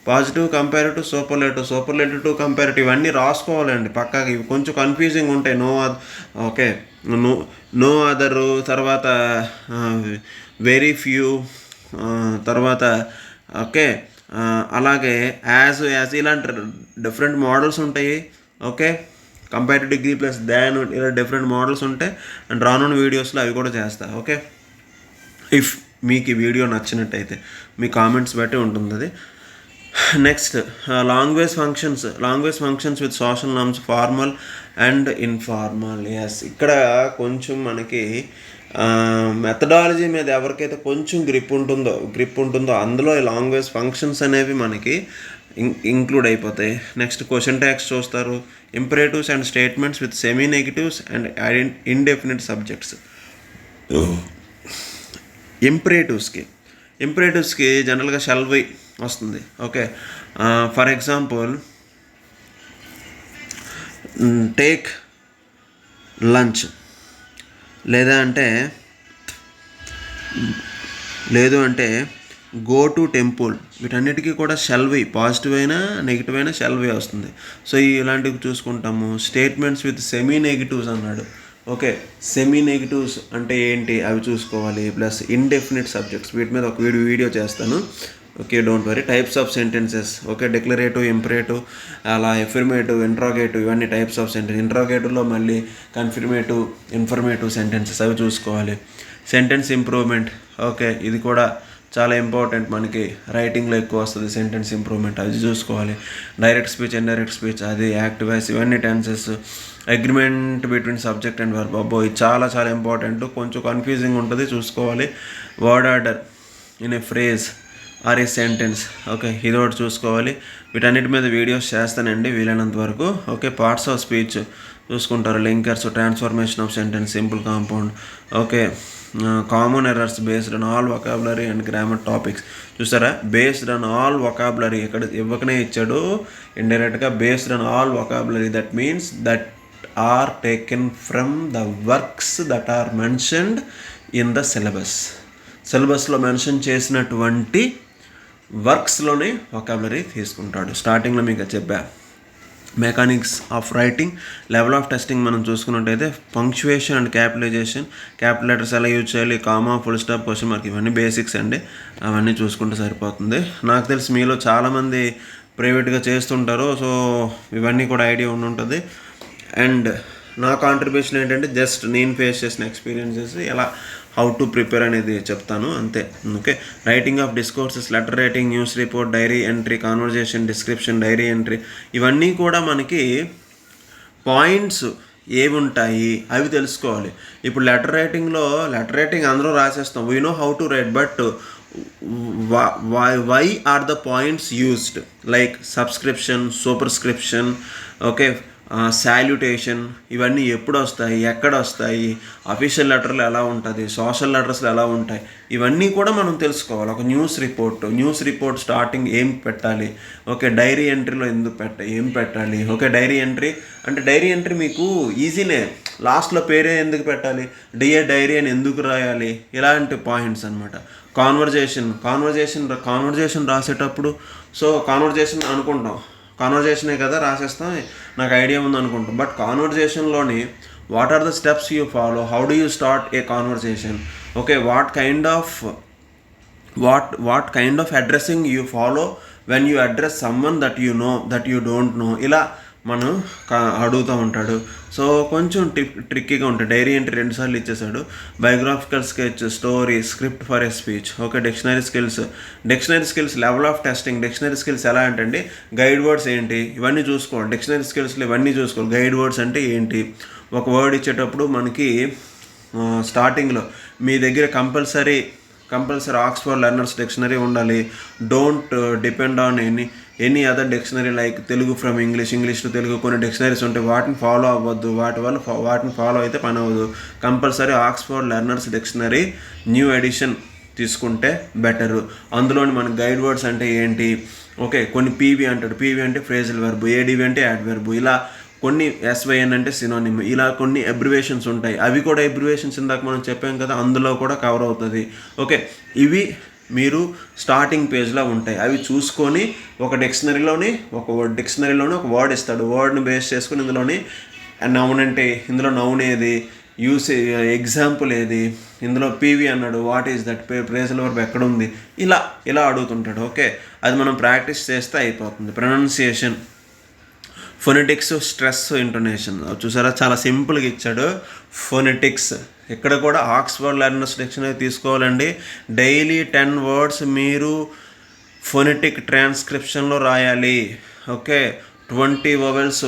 positive comparative, superlative to comparative, ఇవన్నీ రాసుకోవాలండి పక్కాగా. ఇవి కొంచెం కన్ఫ్యూజింగ్ ఉంటాయి. నో అదరు, తర్వాత వెరీ ఫ్యూ, తర్వాత ఓకే, అలాగే యాజ్ ఇలాంటి డిఫరెంట్ మోడల్స్ ఉంటాయి. ఓకే, కంపేర్ డిగ్రీ ప్లస్ దాన్, ఇలా డిఫరెంట్ మోడల్స్ ఉంటాయి. అండ్ రానున్న వీడియోస్లో అవి కూడా చేస్తా. ఓకే, ఇఫ్ మీకు ఈ వీడియో నచ్చినట్టయితే మీ కామెంట్స్ బట్టి ఉంటుంది అది. Next language functions with social norms, formal and informal. Yes, ఇక్కడ కొంచెం మనకి మెథడాలజీ మీద ఎవరికైతే కొంచెం గ్రిప్ ఉంటుందో అందులో ఈ లాంగ్వేజ్ ఫంక్షన్స్ అనేవి మనకి ఇంక్లూడ్ అయిపోతాయి. నెక్స్ట్ క్వశ్చన్ ట్యాగ్స్ చూస్తారు. Imperatives and statements with semi negatives and indefinite subjects. ఇంపరేటివ్స్కి జనరల్గా షల్ బి వస్తుంది. Okay, for example take lunch, లేదు అంటే గో టు టెంపుల్. వీటన్నిటికీ కూడా షల్ వి, పాజిటివ్ అయినా నెగిటివ్ అయినా షల్ వి వస్తుంది. సో ఇలాంటివి చూసుకుంటాము. స్టేట్మెంట్స్ విత్ సెమీ నెగిటివ్స్ అన్నాడు. ఓకే, సెమీ నెగిటివ్స్ అంటే ఏంటి అవి చూసుకోవాలి. ప్లస్ ఇండెఫినిట్ సబ్జెక్ట్స్, వీటి మీద ఒక వీడియో చేస్తాను. Okay, don't worry. Types of sentences. Okay, declarative, imperative, అలా ఎఫర్మేటివ్, ఇంట్రాగేటివ్, ఇవన్నీ టైప్స్ ఆఫ్ సెంటెన్స్. ఇంట్రాగేటివ్లో మళ్ళీ కన్ఫర్మేటివ్, ఇన్ఫర్మేటివ్ సెంటెన్సెస్ అవి చూసుకోవాలి. Sentence improvement. ఓకే, ఇది కూడా చాలా ఇంపార్టెంట్, మనకి రైటింగ్లో ఎక్కువ వస్తుంది సెంటెన్స్ ఇంప్రూవ్మెంట్, అది చూసుకోవాలి. డైరెక్ట్ స్పీచ్, ఇండైరెక్ట్ స్పీచ్, అది యాక్టివ్ వాయిస్, ఇవన్నీ tenses. Agreement between subject and verb. ఇది చాలా చాలా ఇంపార్టెంట్, కొంచెం కన్ఫ్యూజింగ్ ఉంటుంది, చూసుకోవాలి. Word order in a phrase or a sentence. Okay, ఇది ఒకటి చూసుకోవాలి. వీటన్నిటి మీద వీడియోస్ చేస్తానండి వీలైనంత వరకు. ఓకే, పార్ట్స్ ఆఫ్ స్పీచ్ చూసుకుంటారు. Linkers, transformation of sentence, simple compound. Okay, common errors based on all vocabulary and grammar topics. చూసారా, బేస్డ్ ఆన్ ఆల్ వొకాబులరీ ఇక్కడ ఇవ్వకనే ఇచ్చాడు ఇండైరెక్ట్గా. Based on all vocabulary, that means that are taken from the works that are mentioned in the syllabus. సిలబస్లో మెన్షన్ చేసినటువంటి వర్క్స్లోనే వొకాబులరీ తీసుకుంటాడు. స్టార్టింగ్లో మీకు చెప్పా. Mechanics of writing, level of testing మనం చూసుకున్నట్టయితే punctuation and capitalization, capital letters ఎలా యూజ్ చేయాలి, comma, full stop, question mark, ఇవన్నీ బేసిక్స్ అండి. అవన్నీ చూసుకుంటే సరిపోతుంది. నాకు తెలిసి మీలో చాలామంది ప్రైవేట్గా చేస్తుంటారు, సో ఇవన్నీ కూడా ఐడియా ఉంటుంది. అండ్ నా కాంట్రిబ్యూషన్ ఏంటంటే జస్ట్ నేను ఫేస్ చేసిన ఎక్స్పీరియన్సెస్, ఎలా హౌ టు ప్రిపేర్ అనేది చెప్తాను అంతే. Okay, writing of discourses, letter writing, news report, diary entry, conversation, description, diary entry, ఇవన్నీ కూడా మనకి పాయింట్స్ ఏవి ఉంటాయి అవి తెలుసుకోవాలి. ఇప్పుడు లెటర్ రైటింగ్ అందరూ రాసేస్తాం, we know how to write, but why are the points used, like subscription, superscription, okay, salutation, ఇవన్నీ ఎప్పుడు వస్తాయి, ఎక్కడ వస్తాయి, అఫీషియల్ లెటర్లు ఎలా ఉంటుంది, సోషల్ లెటర్స్లో ఎలా ఉంటాయి, ఇవన్నీ కూడా మనం తెలుసుకోవాలి. ఒక న్యూస్ రిపోర్ట్ స్టార్టింగ్ ఏం పెట్టాలి, ఓకే, డైరీ ఎంట్రీలో ఏం పెట్టాలి. ఓకే, డైరీ ఎంట్రీ మీకు ఈజీనే, లాస్ట్లో పేరే ఎందుకు పెట్టాలి, డియర్ డైరీ అని ఎందుకు రాయాలి, ఇలాంటి పాయింట్స్ అనమాట. కాన్వర్జేషన్ రాసేటప్పుడు, సో కాన్వర్జేషన్ అనుకుంటాం, కాన్వర్జేషనే కదా రాసేస్తాం, నాకు ఐడియా ఉంది అనుకుంటాం. బట్ కాన్వర్జేషన్లోని what are the steps you follow, how do you start a conversation, okay, what kind of addressing you follow when you address someone that you know, that you don't know, ఇలా మనం అడుగుతూ ఉంటాడు. సో కొంచెం ట్రిక్కీగా ఉంటుంది. డైరీ ఎంట్రీ 2 సార్లు ఇచ్చేసాడు. Biographical sketch, story, script for a speech. Okay, dictionary skills, level of testing. Dictionary skills ఎలా అంటే గైడ్ వర్డ్స్ ఏంటి, ఇవన్నీ చూసుకోవాలి. డిక్షనరీ స్కిల్స్లో ఇవన్నీ చూసుకోవాలి. గైడ్ వర్డ్స్ అంటే ఏంటి, ఒక వర్డ్ ఇచ్చేటప్పుడు మనకి స్టార్టింగ్లో మీ దగ్గర కంపల్సరీ ఆక్స్ఫర్డ్ లెర్నర్స్ డిక్షనరీ ఉండాలి. Don't depend on any other dictionary, like Telugu from English to Telugu, కొన్ని డిక్షనరీస్ ఉంటాయి, వాటిని ఫాలో అవ్వద్దు, వాటిని ఫాలో అయితే పని అవ్వదు. Compulsory Oxford learners dictionary new edition తీసుకుంటే బెటరు. అందులోని మన గైడ్ వర్డ్స్ అంటే ఏంటి, ఓకే, కొన్ని పీవీ అంటాడు, పీవీ అంటే ఫ్రేజల్ వెర్బ్, ఏడీవీ అంటే యాడ్ వెర్బ్, ఇలా కొన్ని ఎస్వైఎన్ అంటే సినోనిమ్, ఇలా కొన్ని అబ్రివేషన్స్ ఉంటాయి. అవి కూడా అబ్రివేషన్స్ ఇందాక మనం చెప్పాం కదా, అందులో కూడా కవర్ అవుతుంది. ఓకే, ఇవి మీరు స్టార్టింగ్ పేజ్లో ఉంటాయి, అవి చూసుకొని ఒక డిక్షనరీలోని ఒక వర్డ్ ఇస్తాడు, వర్డ్ని బేస్ చేసుకొని ఇందులోని నౌన్ అంటే ఇందులో నౌన్ ఏది, ఎగ్జాంపుల్ ఏది, ఇందులో పీవీ అన్నాడు, what is that, phrasal verb ఎక్కడ ఉంది, ఇలా అడుగుతుంటాడు. ఓకే, అది మనం ప్రాక్టీస్ చేస్తే అయిపోతుంది. Pronunciation, phonetics, stress, intonation. చూసారా, చాలా సింపుల్గా ఇచ్చాడు. ఫొనెటిక్స్ ఇక్కడ కూడా ఆక్స్ఫర్డ్ లెర్నర్స్ డిక్షనరీ తీసుకోవాలండి. డైలీ 10 words మీరు ఫొనెటిక్ ట్రాన్స్క్రిప్షన్లో రాయాలి. ఓకే, 20 vowels,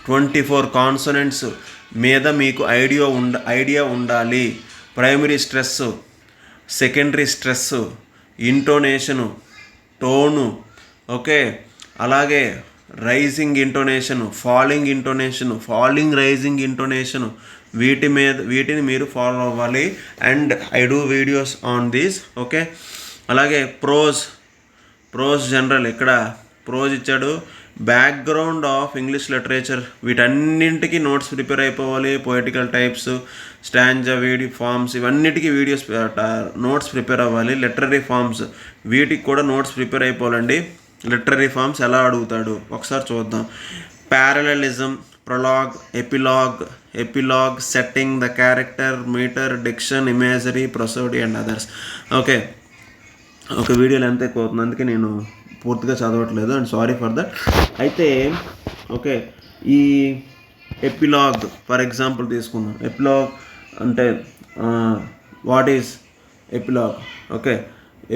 24 కాన్సనెంట్స్ మీద మీకు ఐడియా ఉండాలి. Primary stress, secondary stress, intonation, tone, okay, అలాగే rising intonation, falling rising intonation, వీటిని మీరు ఫాలో అవ్వాలి. And I do videos on these. Okay, అలాగే ప్రోజ్ జనరల్, ఇక్కడ ప్రోజ్ ఇచ్చాడు. బ్యాక్గ్రౌండ్ ఆఫ్ ఇంగ్లీష్ లిటరేచర్, వీటన్నింటికి నోట్స్ ప్రిపేర్ అయిపోవాలి. Poetical types, stanza, video forms, ఇవన్నిటికీ వీడియోస్ నోట్స్ ప్రిపేర్ అవ్వాలి. లిటరరీ ఫార్మ్స్, వీటికి కూడా నోట్స్ ప్రిపేర్ అయిపోవాలండి. లిటరరీ ఫార్మ్స్ ఎలా అడుగుతాడు ఒకసారి చూద్దాం. Parallelism, prologue, epilogue, setting, the character, meter, diction, imagery, prosody and others. Okay, ఒక వీడియో లెంత్ ఎక్కువ అవుతుంది, అందుకే నేను పూర్తిగా చదవట్లేదు, అండ్ సారీ ఫర్ దట్. అయితే ఓకే, ఈ ఎపిలాగ్ ఫర్ ఎగ్జాంపుల్ తీసుకుందాం. ఎపిలాగ్ అంటే what is epilogue? Okay,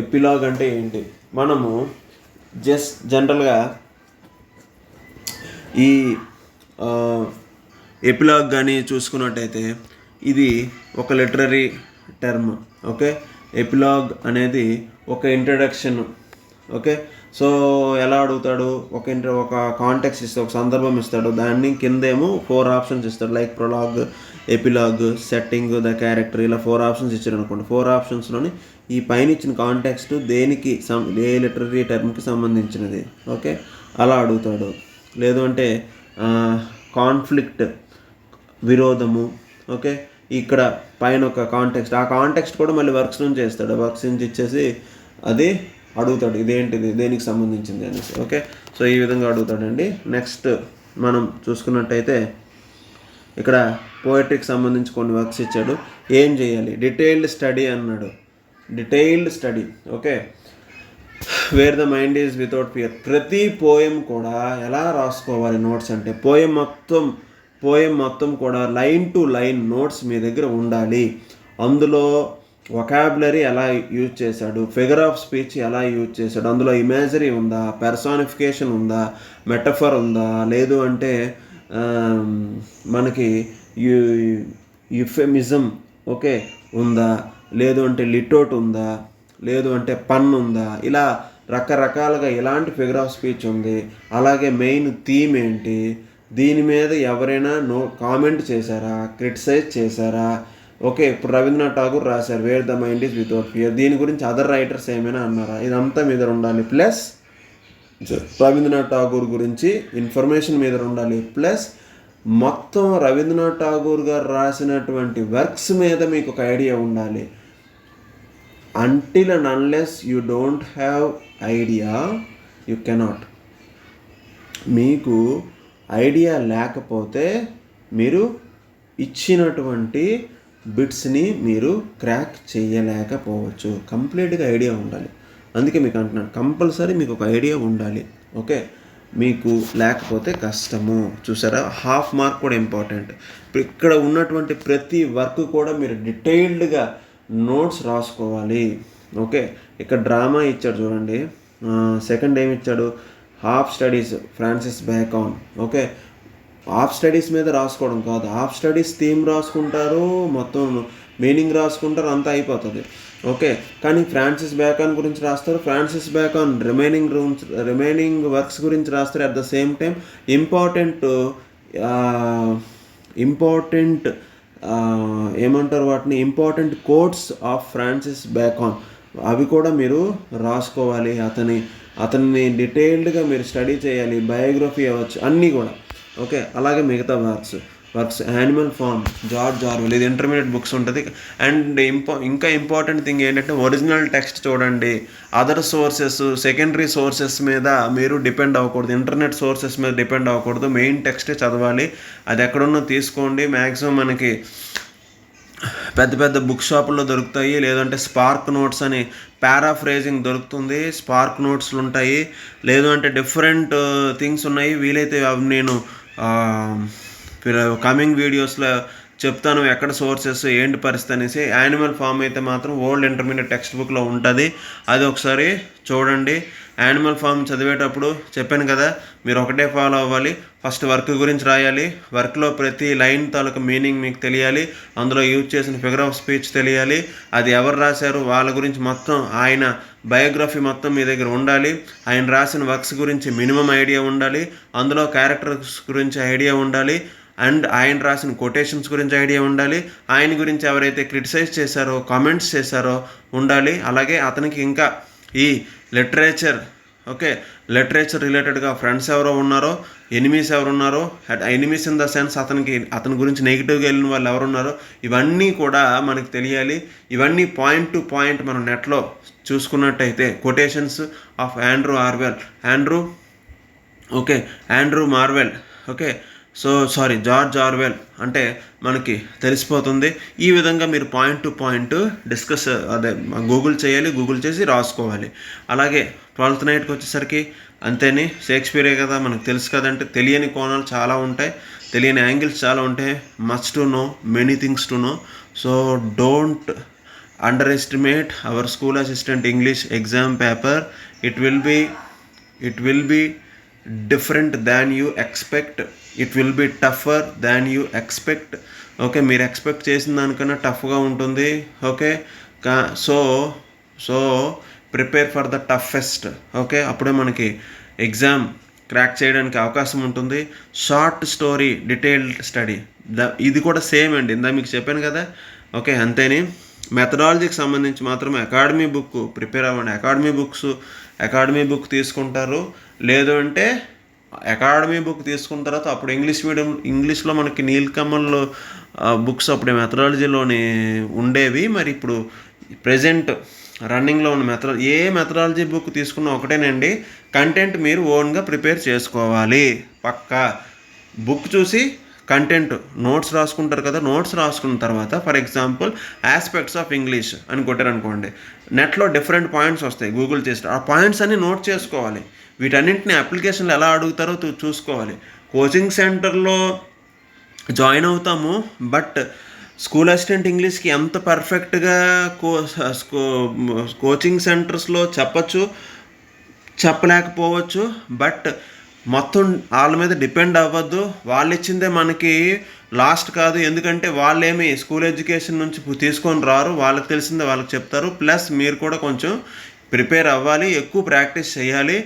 epilogue అంటే ఏంటి? మనము జస్ట్ జనరల్గా ఈ ఎపిలాగ్ కానీ చూసుకున్నట్టయితే ఇది ఒక లిటరరీ టర్మ్. ఓకే, ఎపిలాగ్ అనేది ఒక ఇంట్రడక్షన్. ఓకే, సో ఎలా అడుగుతాడు? ఒక కాంటెక్స్ట్ ఇస్తాడు, ఒక సందర్భం ఇస్తాడు, దాన్ని కిందేమో 4 ఆప్షన్స్ ఇస్తాడు. Like prologue, epilogue, setting, the character, ఇలా 4 ఆప్షన్స్ ఇచ్చాడు అనుకోండి. 4 ఆప్షన్స్లోని ఈ పైన ఇచ్చిన కాంటెక్స్ట్ దేనికి ఏ లిటరరీ టర్మ్కి సంబంధించినది. ఓకే, అలా అడుగుతాడు. లేదు అంటే కాన్ఫ్లిక్ట్, విరోధము. ఓకే, ఇక్కడ పైన ఒక కాంటెక్స్ట్, ఆ కాంటెక్స్ట్ కూడా మళ్ళీ వర్క్స్ నుంచి చేస్తాడు. వర్క్స్ నుంచి ఇచ్చేసి అది అడుగుతాడు, ఇదేంటిది, దేనికి సంబంధించింది అనేసి. ఓకే, సో ఈ విధంగా అడుగుతాడండి. నెక్స్ట్ మనం చూసుకున్నట్టయితే ఇక్కడ పోయట్రీకి సంబంధించి కొన్ని వర్క్స్ ఇచ్చాడు. ఏం చేయాలి? డీటెయిల్డ్ స్టడీ అన్నాడు. Detailed study. Okay, wear the mind is without fear. ప్రతి పోయం కూడా ఎలా రాసుకోవాలి నోట్స్ అంటే, పోయం మొత్తం కూడా లైన్ టు లైన్ నోట్స్ మీ దగ్గర ఉండాలి. అందులో వొకాబులరీ ఎలా యూజ్ చేశాడు, ఫిగర్ ఆఫ్ స్పీచ్ ఎలా యూజ్ చేశాడు, అందులో ఇమేజరీ ఉందా, పర్సానిఫికేషన్ ఉందా, మెటఫర్ ఉందా, లేదు అంటే మనకి యుఫెమిజం ఓకే ఉందా, లేదు అంటే లిటోట్ ఉందా, లేదు అంటే పన్ ఉందా, ఇలా రకరకాలుగా ఎలాంటి ఫిగర్ ఆఫ్ స్పీచ్ ఉంది, అలాగే మెయిన్ థీమ్ ఏంటి, దీని మీద ఎవరైనా కామెంట్ చేశారా, క్రిటిసైజ్ చేశారా. ఓకే, ఇప్పుడు రవీంద్రనాథ్ ఠాగూర్ రాశారు wear the mind is without fear, దీని గురించి అదర్ రైటర్స్ ఏమైనా అన్నారా, ఇదంతా మీద ఉండాలి. ప్లస్ రవీంద్రనాథ్ ఠాగూర్ గురించి ఇన్ఫర్మేషన్ మీద ఉండాలి. ప్లస్ మొత్తం రవీంద్రనాథ్ ఠాగూర్ గారు రాసినటువంటి వర్క్స్ మీద మీకు ఒక ఐడియా ఉండాలి. Until and unless you don't have idea, you cannot. మీకు ఐడియా లేకపోతే మీరు ఇచ్చినటువంటి బిట్స్ని మీరు క్రాక్ చేయలేకపోవచ్చు. కంప్లీట్గా ఐడియా ఉండాలి. అందుకే మీకు అంటున్నాను, కంపల్సరీ మీకు ఒక ఐడియా ఉండాలి. ఓకే, మీకు లేకపోతే కష్టము. చూసారా, హాఫ్ మార్క్ కూడా ఇంపార్టెంట్. ఇక్కడ ఉన్నటువంటి ప్రతి వర్క్ కూడా మీరు డీటెయిల్డ్గా నోట్స్ రాసుకోవాలి. ఓకే, ఇక్కడ డ్రామా ఇచ్చాడు చూడండి. సెకండ్ ఏమి ఇచ్చాడు? Of studies, Francis Bacon. Okay, of studies మీద రాసుకోవడం కాదు, హాఫ్ స్టడీస్ థీమ్ రాసుకుంటారు, మొత్తం మీనింగ్ రాసుకుంటారు, అంతా అయిపోతుంది. ఓకే, కానీ ఫ్రాన్సిస్ బ్యాకాన్ గురించి రాస్తారు, ఫ్రాన్సిస్ బ్యాకాన్ రిమైనింగ్ వర్క్స్ గురించి రాస్తారు. At the same time important ఏమంటారు వాటిని, ఇంపార్టెంట్ కోట్స్ ఆఫ్ ఫ్రాన్సిస్ బ్యాకాన్, అవి కూడా మీరు రాసుకోవాలి. అతన్ని డీటెయిల్డ్గా మీరు స్టడీ చేయాలి. బయోగ్రఫీ అవ్వచ్చు, అన్నీ కూడా. ఓకే, అలాగే మిగతా works Animal Farm, George Orwell, ఇది ఇంటర్మీడియట్ బుక్స్ ఉంటుంది. అండ్ ఇంకా ఇంపార్టెంట్ థింగ్ ఏంటంటే ఒరిజినల్ టెక్స్ట్ చూడండి. అదర్ సోర్సెస్, సెకండరీ సోర్సెస్ మీద మీరు డిపెండ్ అవ్వకూడదు, ఇంటర్నెట్ సోర్సెస్ మీద డిపెండ్ అవ్వకూడదు. మెయిన్ టెక్స్టే చదవాలి. అది ఎక్కడున్నా తీసుకోండి. మ్యాక్సిమం మనకి పెద్ద బుక్ షాపుల్లో దొరుకుతాయి, లేదంటే స్పార్క్ నోట్స్ అని పారాఫ్రేజింగ్ దొరుకుతుంది, స్పార్క్ నోట్స్లు ఉంటాయి, లేదు అంటే డిఫరెంట్ థింగ్స్ ఉన్నాయి. వీలైతే అవి నేను కమింగ్ వీడియోస్లో చెప్తాను, ఎక్కడ సోర్సెస్ ఏంటి పరిస్థితి అనేసి. యానిమల్ ఫామ్ అయితే మాత్రం ఓల్డ్ ఇంటర్మీడియట్ టెక్స్ట్ బుక్లో ఉంటుంది, అది ఒకసారి చూడండి. యానిమల్ ఫామ్ చదివేటప్పుడు చెప్పాను కదా, మీరు ఒకటే ఫాలో అవ్వాలి. ఫస్ట్ వర్క్ గురించి రాయాలి, వర్క్లో ప్రతి లైన్ తాలూకు మీనింగ్ మీకు తెలియాలి, అందులో యూజ్ చేసిన ఫిగర్ ఆఫ్ స్పీచ్ తెలియాలి, అది ఎవరు రాశారు వాళ్ళ గురించి మొత్తం, ఆయన బయోగ్రఫీ మొత్తం మీ దగ్గర ఉండాలి, ఆయన రాసిన వర్క్స్ గురించి మినిమం ఐడియా ఉండాలి, అందులో క్యారెక్టర్స్ గురించి ఐడియా ఉండాలి, అండ్ ఆయన రాసిన కొటేషన్స్ గురించి ఐడియా ఉండాలి, ఆయన గురించి ఎవరైతే క్రిటిసైజ్ చేశారో, కామెంట్స్ చేశారో ఉండాలి. అలాగే అతనికి ఇంకా ఈ లిటరేచర్ ఓకే, లిటరేచర్ రిలేటెడ్గా ఫ్రెండ్స్ ఎవరో ఉన్నారో, ఎనిమీస్ ఎవరు ఉన్నారో, ఎనిమీస్ ఇన్ ద సెన్స్ అతని గురించి నెగిటివ్గా వెళ్ళిన వాళ్ళు ఎవరు ఉన్నారో, ఇవన్నీ కూడా మనకు తెలియాలి. ఇవన్నీ పాయింట్ టు పాయింట్ మనం నెట్లో చూసుకున్నట్టయితే quotations of Andrew Marvel, okay, George Orwell అంటే మనకి తెలిసిపోతుంది. ఈ విధంగా మీరు పాయింట్ టు పాయింట్ గూగుల్ చేసి రాసుకోవాలి. అలాగే 12th నైట్కి వచ్చేసరికి అంతేని, షేక్స్పియరే కదా, మనకు తెలుసు కదంటే తెలియని కోణాలు చాలా ఉంటాయి, తెలియని యాంగిల్స్ చాలా ఉంటాయి. Much to know, many things to know. So don't under estimate our school assistant English exam paper. It will be different than you expect. It will be టఫర్ than you expect. Okay, మీరు ఎక్స్పెక్ట్ చేసిన దానికన్నా టఫ్గా ఉంటుంది. Okay, so prepare for the toughest. Okay, అప్పుడే మనకి ఎగ్జామ్ క్రాక్ చేయడానికి అవకాశం ఉంటుంది. షార్ట్ స్టోరీ డీటెయిల్డ్ స్టడీ, ఇది కూడా సేమ్ అండి, ఇందా మీకు చెప్పాను కదా. ఓకే, అంతేని మెథడాలజీకి సంబంధించి మాత్రం అకాడమీ బుక్ ప్రిపేర్ అవ్వండి. అకాడమీ బుక్ తీసుకుంటారు, లేదు అంటే అకాడమీ బుక్ తీసుకున్న తర్వాత అప్పుడు ఇంగ్లీష్లో మనకి నీలకమల్ బుక్స్ అప్పుడే మెథడాలజీలోని ఉండేవి. మరి ఇప్పుడు ప్రజెంట్ రన్నింగ్లో ఉన్న ఏ మెథడాలజీ బుక్ తీసుకున్నా ఒకటేనండి, కంటెంట్ మీరు ఓన్గా ప్రిపేర్ చేసుకోవాలి. పక్కా బుక్ చూసి కంటెంట్ నోట్స్ రాసుకుంటారు కదా, నోట్స్ రాసుకున్న తర్వాత for example aspects of English అని కొట్టారనుకోండి, నెట్లో డిఫరెంట్ పాయింట్స్ వస్తాయి, గూగుల్ చేస్తే ఆ పాయింట్స్ అన్ని నోట్ చేసుకోవాలి. వీటన్నింటిని అప్లికేషన్లు ఎలా అడుగుతారో చూసుకోవాలి. కోచింగ్ సెంటర్లో జాయిన్ అవుతాము, బట్ స్కూల్ అసిస్టెంట్ ఇంగ్లీష్కి ఎంత పర్ఫెక్ట్గా కోచింగ్ సెంటర్స్లో చెప్పలేకపోవచ్చు. బట్ మొత్తం వాళ్ళ మీద డిపెండ్ అవ్వద్దు. వాళ్ళు ఇచ్చిందే మనకి లాస్ట్ కాదు, ఎందుకంటే వాళ్ళేమి స్కూల్ ఎడ్యుకేషన్ నుంచి తీసుకొని రారు, వాళ్ళకి తెలిసిందే వాళ్ళకి చెప్తారు. ప్లస్ మీరు కూడా కొంచెం ప్రిపేర్ అవ్వాలి, ఎక్కువ ప్రాక్టీస్ చేయాలి.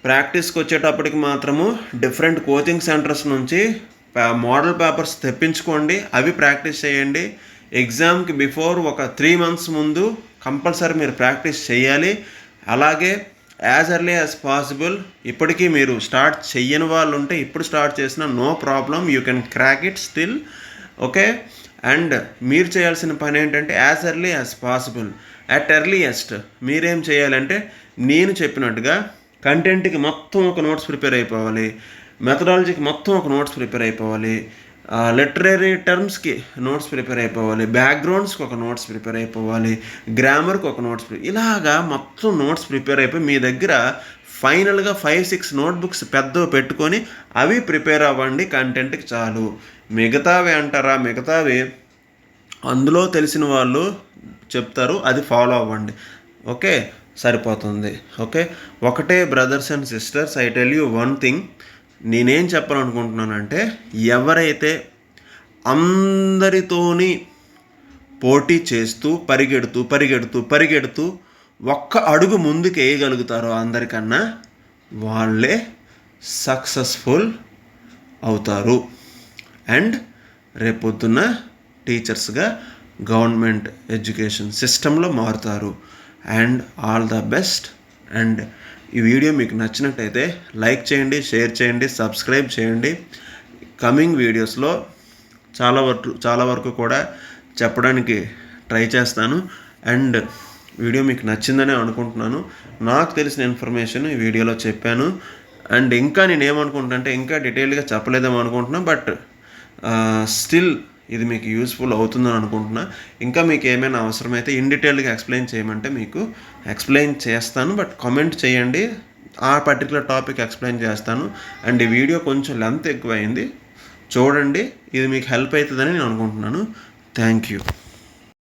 ప్రాక్టీస్కి వచ్చేటప్పటికి మాత్రము డిఫరెంట్ కోచింగ్ సెంటర్స్ నుంచి మోడల్ పేపర్స్ తెప్పించుకోండి, అవి ప్రాక్టీస్ చేయండి. ఎగ్జామ్కి బిఫోర్ ఒక 3 months ముందు కంపల్సరీ మీరు ప్రాక్టీస్ చేయాలి. అలాగే యాజ్ ఎర్లీ యాజ్ పాసిబుల్, ఇప్పటికీ మీరు స్టార్ట్ చెయ్యని వాళ్ళు ఉంటే ఇప్పుడు స్టార్ట్ చేసినా no problem, you can crack it still. Okay, and మీరు చేయాల్సిన పని ఏంటంటే as early as possible, at earliest మీరేం చేయాలంటే నేను చెప్పినట్టుగా కంటెంట్కి మొత్తం ఒక నోట్స్ ప్రిపేర్ అయిపోవాలి, మెథడాలజీకి మొత్తం ఒక నోట్స్ ప్రిపేర్ అయిపోవాలి, లిటరరీ టర్మ్స్కి నోట్స్ ప్రిపేర్ అయిపోవాలి, బ్యాక్గ్రౌండ్స్కి ఒక నోట్స్ ప్రిపేర్ అయిపోవాలి, గ్రామర్కి ఒక నోట్స్ ఇలాగా మొత్తం నోట్స్ ప్రిపేర్ అయిపోయి మీ దగ్గర ఫైనల్గా 5-6 నోట్బుక్స్ పెద్దవి పెట్టుకొని అవి ప్రిపేర్ అవ్వండి. కంటెంట్కి చాలు. మిగతావి అందులో తెలిసిన వాళ్ళు చెప్తారు, అది ఫాలో అవ్వండి. ఓకే, సరిపోతుంది. ఓకే, ఒకటే brothers and sisters, I tell you one thing. నేనేం చెప్పాలనుకుంటున్నానంటే, ఎవరైతే అందరితోని పోటీ చేస్తూ పరిగెడుతూ ఒక్క అడుగు ముందుకు వేయగలుగుతారో అందరికన్నా, వాళ్ళే సక్సెస్ఫుల్ అవుతారు అండ్ రేపొద్దున్న టీచర్స్గా గవర్నమెంట్ ఎడ్యుకేషన్ సిస్టంలో మారుతారు. And all the best. And ఈ వీడియో మీకు నచ్చినట్టయితే లైక్ చేయండి, షేర్ చేయండి, సబ్స్క్రైబ్ చేయండి. కమింగ్ వీడియోస్లో చాలా వరకు కూడా చెప్పడానికి ట్రై చేస్తాను. అండ్ వీడియో మీకు నచ్చిందనే అనుకుంటున్నాను. నాకు తెలిసిన ఇన్ఫర్మేషన్ ఈ వీడియోలో చెప్పాను. అండ్ ఇంకా నేను ఏమనుకుంటున్నా అంటే ఇంకా డీటెయిల్గా చెప్పలేదేమో అనుకుంటున్నా, బట్ స్టిల్ ఇది మీకు యూస్ఫుల్ అవుతుందని అనుకుంటున్నా. ఇంకా మీకు ఏమైనా అవసరమైతే ఇన్ డీటెయిల్గా ఎక్స్ప్లెయిన్ చేయమంటే మీకు ఎక్స్ప్లెయిన్ చేస్తాను, బట్ కామెంట్ చేయండి, ఆ పర్టికులర్ టాపిక్ ఎక్స్ప్లెయిన్ చేస్తాను. అండ్ ఈ వీడియో కొంచెం లెంత్ ఎక్కువైంది, చూడండి, ఇది మీకు హెల్ప్ అవుతుందని నేను అనుకుంటున్నాను. Thank you.